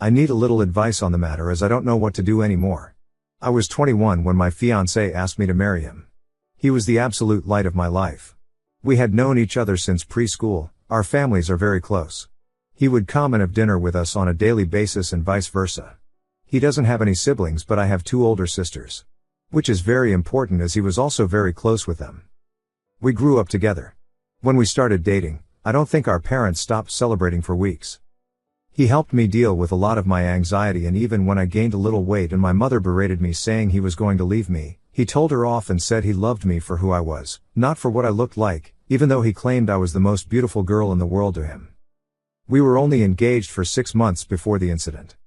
I need a little advice on the matter as I don't know what to do anymore. I was 21 when my fiancé asked me to marry him. He was the absolute light of my life. We had known each other since preschool, our families are very close. He would come and have dinner with us on a daily basis and vice versa. He doesn't have any siblings, but I have 2 older sisters. Which is very important as he was also very close with them. We grew up together. When we started dating, I don't think our parents stopped celebrating for weeks. He helped me deal with a lot of my anxiety, and even when I gained a little weight and my mother berated me saying he was going to leave me, he told her off and said he loved me for who I was, not for what I looked like, even though he claimed I was the most beautiful girl in the world to him. We were only engaged for 6 months before the incident.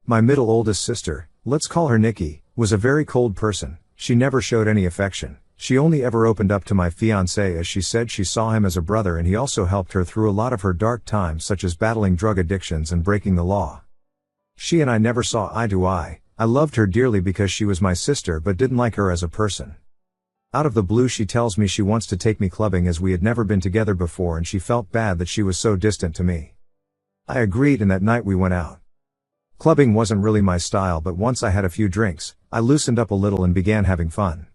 My middle oldest sister, let's call her Nikki, was a very cold person. She never showed any affection. She only ever opened up to my fiancé as she said she saw him as a brother, and he also helped her through a lot of her dark times, such as battling drug addictions and breaking the law. She and I never saw eye to eye. I loved her dearly because she was my sister but didn't like her as a person. Out of the blue she tells me she wants to take me clubbing as we had never been together before, and she felt bad that she was so distant to me. I agreed, and that night we went out. Clubbing wasn't really my style, but once I had a few drinks, I loosened up a little and began having fun.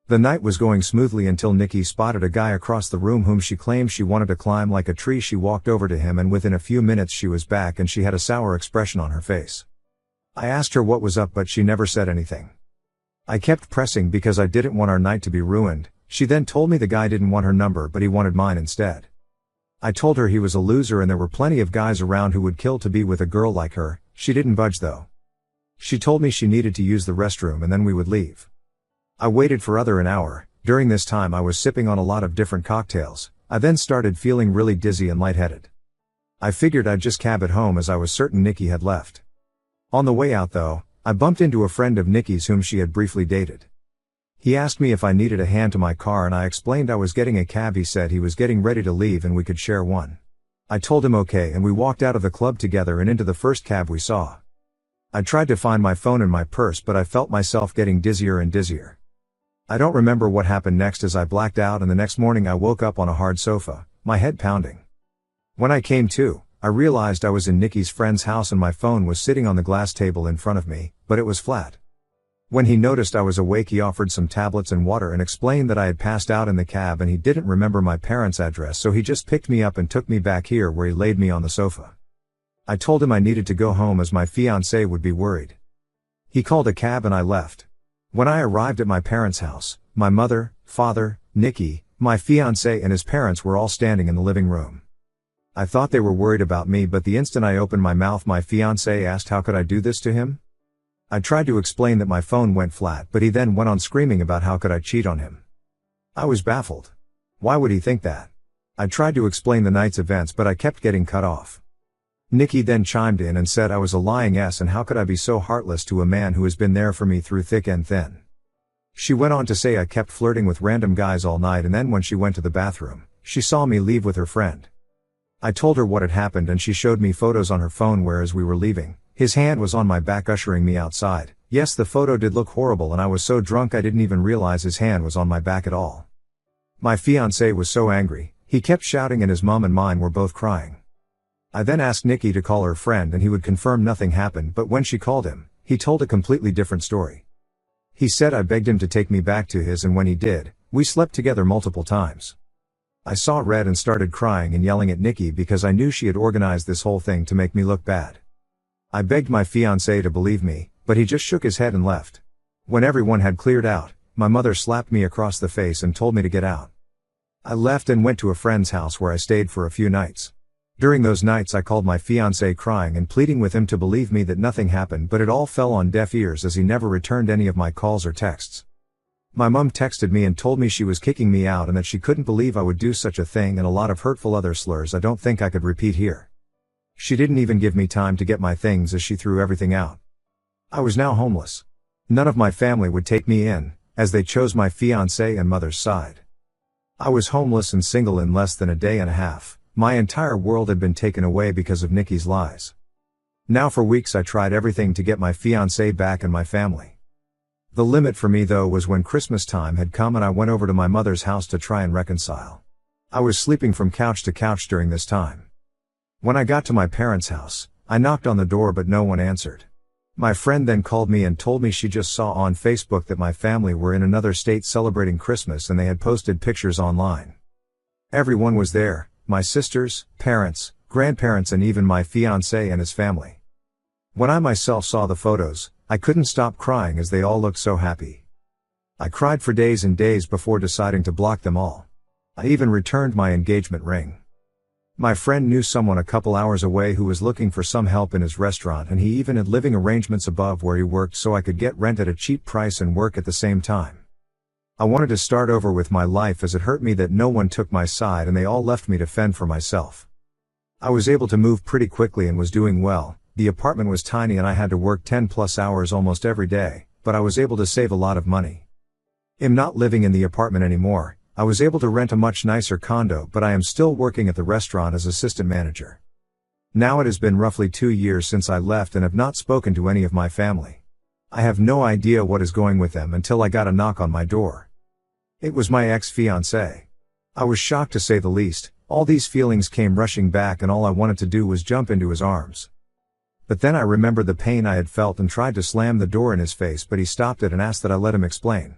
The night was going smoothly until Nikki spotted a guy across the room whom she claimed she wanted to climb like a tree. She walked over to him, and within a few minutes she was back and she had a sour expression on her face. I asked her what was up, but she never said anything. I kept pressing because I didn't want our night to be ruined. She then told me the guy didn't want her number but he wanted mine instead. I told her he was a loser and there were plenty of guys around who would kill to be with a girl like her. She didn't budge though. She told me she needed to use the restroom and then we would leave. I waited for an hour. During this time I was sipping on a lot of different cocktails. I then started feeling really dizzy and lightheaded. I figured I'd just cab it home as I was certain Nikki had left. On the way out though, I bumped into a friend of Nikki's whom she had briefly dated. He asked me if I needed a hand to my car and I explained I was getting a cab. He said he was getting ready to leave and we could share one. I told him okay and we walked out of the club together and into the first cab we saw. I tried to find my phone in my purse but I felt myself getting dizzier and dizzier. I don't remember what happened next as I blacked out, and the next morning I woke up on a hard sofa, my head pounding. When I came to, I realized I was in Nikki's friend's house and my phone was sitting on the glass table in front of me, but it was flat. When he noticed I was awake he offered some tablets and water and explained that I had passed out in the cab and he didn't remember my parents' address, so he just picked me up and took me back here where he laid me on the sofa. I told him I needed to go home as my fiancé would be worried. He called a cab and I left. When I arrived at my parents' house, my mother, father, Nikki, my fiancé and his parents were all standing in the living room. I thought they were worried about me, but the instant I opened my mouth my fiancé asked how could I do this to him? I tried to explain that my phone went flat, but he then went on screaming about how could I cheat on him. I was baffled. Why would he think that? I tried to explain the night's events but I kept getting cut off. Nikki then chimed in and said I was a lying ass and how could I be so heartless to a man who has been there for me through thick and thin. She went on to say I kept flirting with random guys all night, and then when she went to the bathroom, she saw me leave with her friend. I told her what had happened and she showed me photos on her phone where as we were leaving, his hand was on my back ushering me outside. Yes, the photo did look horrible and I was so drunk I didn't even realize his hand was on my back at all. My fiancé was so angry, he kept shouting and his mom and mine were both crying. I then asked Nikki to call her friend and he would confirm nothing happened, but when she called him, he told a completely different story. He said I begged him to take me back to his, and when he did, we slept together multiple times. I saw red and started crying and yelling at Nikki because I knew she had organized this whole thing to make me look bad. I begged my fiancé to believe me, but he just shook his head and left. When everyone had cleared out, my mother slapped me across the face and told me to get out. I left and went to a friend's house where I stayed for a few nights. During those nights I called my fiancé crying and pleading with him to believe me that nothing happened, but it all fell on deaf ears as he never returned any of my calls or texts. My mom texted me and told me she was kicking me out and that she couldn't believe I would do such a thing, and a lot of hurtful other slurs I don't think I could repeat here. She didn't even give me time to get my things as she threw everything out. I was now homeless. None of my family would take me in, as they chose my fiancé and mother's side. I was homeless and single in less than a day and a half. My entire world had been taken away because of Nikki's lies. Now for weeks I tried everything to get my fiancé back and my family. The limit for me though was when Christmas time had come and I went over to my mother's house to try and reconcile. I was sleeping from couch to couch during this time. When I got to my parents' house, I knocked on the door but no one answered. My friend then called me and told me she just saw on Facebook that my family were in another state celebrating Christmas and they had posted pictures online. Everyone was there, my sisters, parents, grandparents and even my fiancé and his family. When I myself saw the photos, I couldn't stop crying as they all looked so happy. I cried for days and days before deciding to block them all. I even returned my engagement ring. My friend knew someone a couple hours away who was looking for some help in his restaurant and he even had living arrangements above where he worked so I could get rent at a cheap price and work at the same time. I wanted to start over with my life as it hurt me that no one took my side and they all left me to fend for myself. I was able to move pretty quickly and was doing well. The apartment was tiny and I had to work 10+ hours almost every day, but I was able to save a lot of money. I'm not living in the apartment anymore. I was able to rent a much nicer condo but I am still working at the restaurant as assistant manager. Now it has been roughly 2 years since I left and have not spoken to any of my family. I have no idea what is going with them until I got a knock on my door. It was my ex-fiancé. I was shocked to say the least. All these feelings came rushing back and all I wanted to do was jump into his arms. But then I remembered the pain I had felt and tried to slam the door in his face but he stopped it and asked that I let him explain.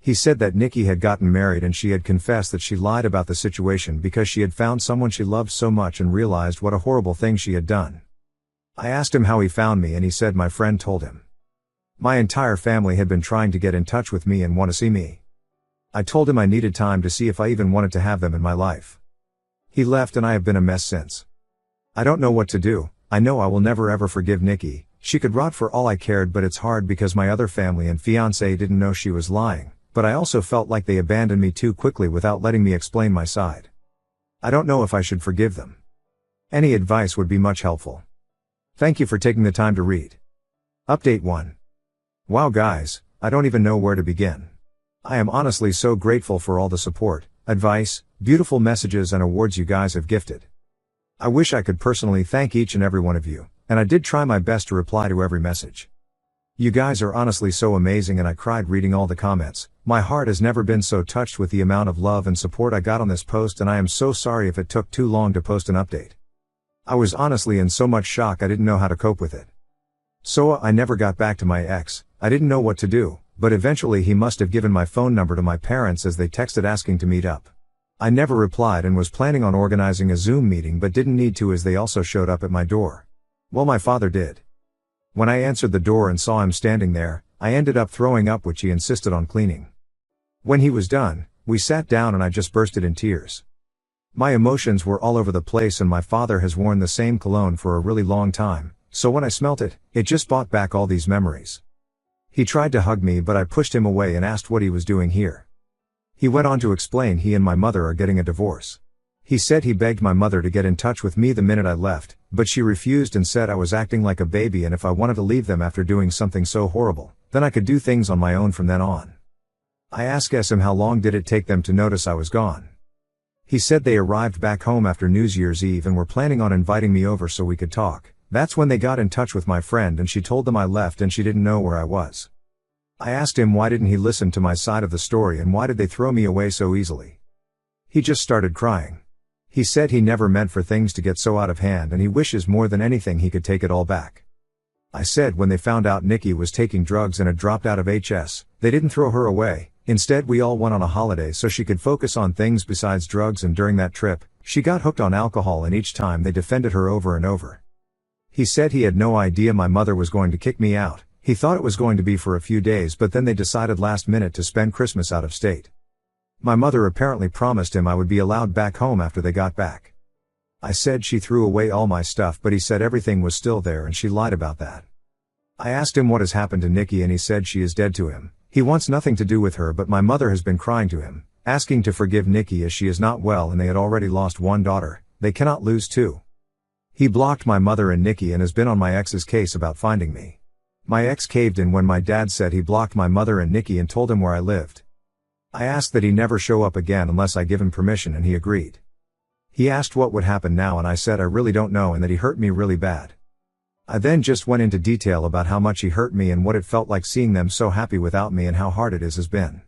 He said that Nikki had gotten married and she had confessed that she lied about the situation because she had found someone she loved so much and realized what a horrible thing she had done. I asked him how he found me and he said my friend told him. My entire family had been trying to get in touch with me and want to see me. I told him I needed time to see if I even wanted to have them in my life. He left and I have been a mess since. I don't know what to do. I know I will never ever forgive Nikki. She could rot for all I cared but it's hard because my other family and fiancé didn't know she was lying. But I also felt like they abandoned me too quickly without letting me explain my side. I don't know if I should forgive them. Any advice would be much helpful. Thank you for taking the time to read. Update 1. Wow guys, I don't even know where to begin. I am honestly so grateful for all the support, advice, beautiful messages and awards you guys have gifted. I wish I could personally thank each and every one of you, and I did try my best to reply to every message. You guys are honestly so amazing and I cried reading all the comments. My heart has never been so touched with the amount of love and support I got on this post and I am so sorry if it took too long to post an update. I was honestly in so much shock I didn't know how to cope with it. So I never got back to my ex. I didn't know what to do, but eventually he must have given my phone number to my parents as they texted asking to meet up. I never replied and was planning on organizing a Zoom meeting but didn't need to as they also showed up at my door. Well, my father did. When I answered the door and saw him standing there, I ended up throwing up which he insisted on cleaning. When he was done, we sat down and I just bursted in tears. My emotions were all over the place and my father has worn the same cologne for a really long time, so when I smelt it, it just brought back all these memories. He tried to hug me but I pushed him away and asked what he was doing here. He went on to explain he and my mother are getting a divorce. He said he begged my mother to get in touch with me the minute I left, but she refused and said I was acting like a baby and if I wanted to leave them after doing something so horrible, then I could do things on my own from then on. I asked him how long did it take them to notice I was gone. He said they arrived back home after New Year's Eve and were planning on inviting me over so we could talk. That's when they got in touch with my friend and she told them I left and she didn't know where I was. I asked him why didn't he listen to my side of the story and why did they throw me away so easily. He just started crying. He said he never meant for things to get so out of hand and he wishes more than anything he could take it all back. I said when they found out Nikki was taking drugs and had dropped out of HS, they didn't throw her away, instead we all went on a holiday so she could focus on things besides drugs and during that trip, she got hooked on alcohol and each time they defended her over and over. He said he had no idea my mother was going to kick me out, he thought it was going to be for a few days but then they decided last minute to spend Christmas out of state. My mother apparently promised him I would be allowed back home after they got back. I said she threw away all my stuff but he said everything was still there and she lied about that. I asked him what has happened to Nikki and he said she is dead to him. He wants nothing to do with her but my mother has been crying to him, asking to forgive Nikki as she is not well and they had already lost one daughter, they cannot lose two. He blocked my mother and Nikki and has been on my ex's case about finding me. My ex caved in when my dad said he blocked my mother and Nikki and told him where I lived. I asked that he never show up again unless I give him permission and he agreed. He asked what would happen now and I said I really don't know and that he hurt me really bad. I then just went into detail about how much he hurt me and what it felt like seeing them so happy without me and how hard it has been.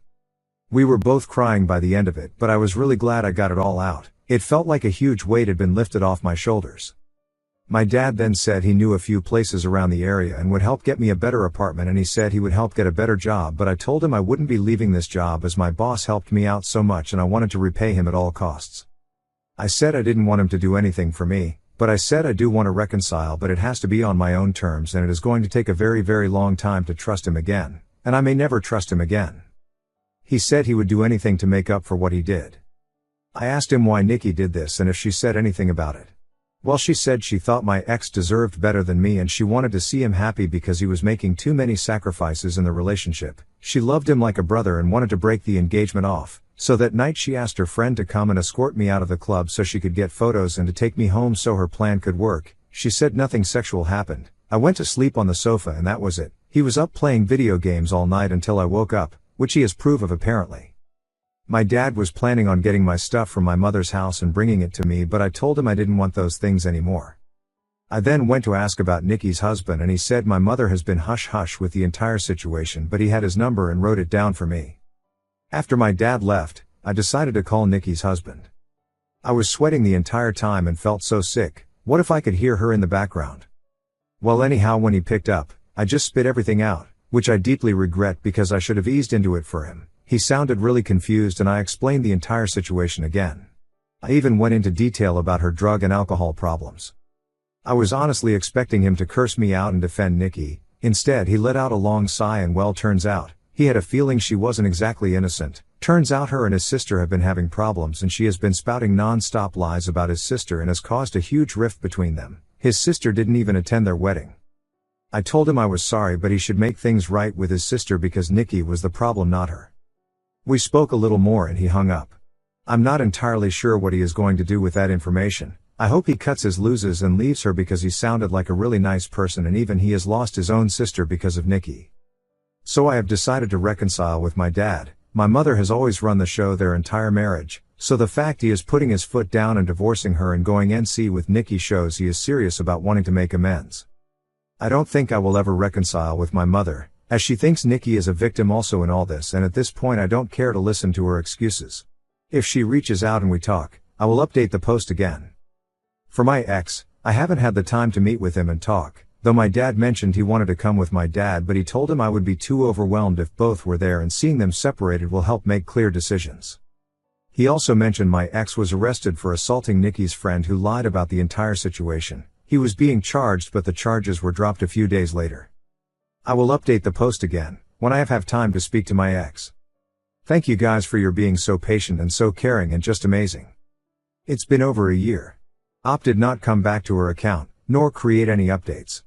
We were both crying by the end of it but I was really glad I got it all out, it felt like a huge weight had been lifted off my shoulders. My dad then said he knew a few places around the area and would help get me a better apartment, and he said he would help get a better job, but I told him I wouldn't be leaving this job as my boss helped me out so much and I wanted to repay him at all costs. I said I didn't want him to do anything for me, but I said I do want to reconcile, but it has to be on my own terms and it is going to take a very, very long time to trust him again, and I may never trust him again. He said he would do anything to make up for what he did. I asked him why Nikki did this and if she said anything about it. Well, she said she thought my ex deserved better than me and she wanted to see him happy because he was making too many sacrifices in the relationship. She loved him like a brother and wanted to break the engagement off, so that night she asked her friend to come and escort me out of the club so she could get photos and to take me home so her plan could work. She said nothing sexual happened. I went to sleep on the sofa and that was it. He was up playing video games all night until I woke up, which he has proof of apparently. My dad was planning on getting my stuff from my mother's house and bringing it to me, but I told him I didn't want those things anymore. I then went to ask about Nikki's husband and he said my mother has been hush-hush with the entire situation, but he had his number and wrote it down for me. After my dad left, I decided to call Nikki's husband. I was sweating the entire time and felt so sick. What if I could hear her in the background? Well, anyhow, when he picked up, I just spit everything out, which I deeply regret because I should have eased into it for him. He sounded really confused and I explained the entire situation again. I even went into detail about her drug and alcohol problems. I was honestly expecting him to curse me out and defend Nikki. Instead, he let out a long sigh and, well, turns out, he had a feeling she wasn't exactly innocent. Turns out her and his sister have been having problems and she has been spouting non-stop lies about his sister and has caused a huge rift between them. His sister didn't even attend their wedding. I told him I was sorry, but he should make things right with his sister because Nikki was the problem, not her. We spoke a little more and he hung up. I'm not entirely sure what he is going to do with that information. I hope he cuts his losses and leaves her because he sounded like a really nice person and even he has lost his own sister because of Nikki. So I have decided to reconcile with my dad. My mother has always run the show their entire marriage, so the fact he is putting his foot down and divorcing her and going NC with Nikki shows he is serious about wanting to make amends. I don't think I will ever reconcile with my mother, as she thinks Nikki is a victim also in all this, and at this point I don't care to listen to her excuses. If she reaches out and we talk, I will update the post again. For my ex, I haven't had the time to meet with him and talk, though my dad mentioned he wanted to come with my dad, but he told him I would be too overwhelmed if both were there and seeing them separated will help make clear decisions. He also mentioned my ex was arrested for assaulting Nikki's friend who lied about the entire situation. He was being charged, but the charges were dropped a few days later. I will update the post again, when I have time to speak to my ex. Thank you guys for your being so patient and so caring and just amazing. It's been over a year. Op did not come back to her account, nor create any updates.